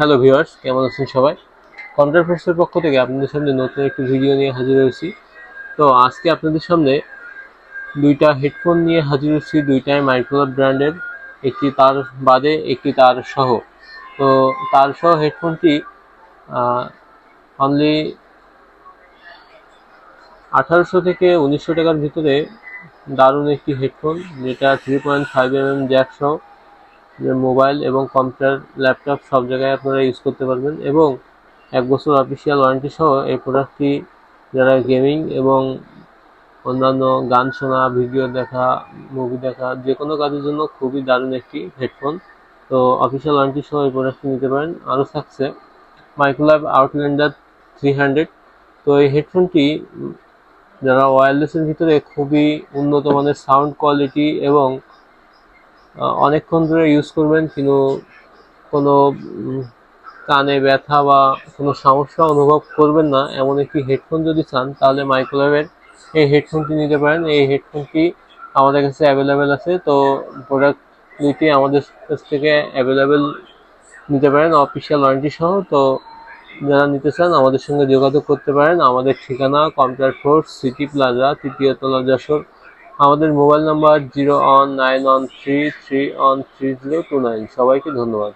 Hello viewers, কেমন আছেন সবাই? কন্ট্রাক্ট ফোর্সের পক্ষ থেকে আপনাদের সামনে নতুন একটি ভিডিও নিয়ে হাজির হয়েছি। তো আজকে আপনাদের সামনে দুইটা হেডফোন নিয়ে হাজির হয়েছি, দুইটাই মাইক্রোল্যাব ব্র্যান্ডের। একটি তার বাদে, একটি তার সহ। তো তার সহ হেডফোনটি অনলি 1800 থেকে 1900 টাকার ভিতরে দারুণ একটি হেডফোন, যেটা 3.5 mm জ্যাক সহ মোবাইল এবং কম্পিউটার, ল্যাপটপ সব জায়গায় আপনারা ইউজ করতে পারবেন এবং 1 বছর অফিসিয়াল ওয়ারেন্টি সহ এই প্রোডাক্টটি যারা গেমিং এবং অন্যান্য গান শোনা, ভিডিও দেখা, মুভি দেখা, যে কোনো কাজের জন্য খুবই দারুণ একটি হেডফোন। তো অফিসিয়াল ওয়ারেন্টি সহ এই প্রোডাক্টটি নিতে পারেন। আরও থাকছে মাইক্রোল্যাব আউটল্যান্ডার 300। তো এই হেডফোনটি যারা ওয়্যারলেসের ভিতরে খুবই উন্নত মানের সাউন্ড কোয়ালিটি এবং অনেকক্ষণ ধরে ইউজ করবেন কিন্তু কোনো কানে ব্যথা বা কোনো সমস্যা অনুভব করবেন না, এমন একটি হেডফোন যদি চান তাহলে মাইক্রোল্যাবের এই হেডফোনটি নিতে পারেন। এই হেডফোনটি আমাদের কাছে অ্যাভেলেবেল আছে। তো প্রোডাক্ট দুইটি আমাদের কাছ থেকে অ্যাভেলেবেল নিতে পারেন অফিসিয়াল ওয়ারেন্টি সহ। তো যারা নিতে চান আমাদের সঙ্গে যোগাযোগ করতে পারেন। আমাদের ঠিকানা কম্পিউটার ফোর্স, সিটি প্লাজা, তৃতীয় তলা, যশোর। আমাদের মোবাইল নাম্বার 01913313029। সবাইকে ধন্যবাদ।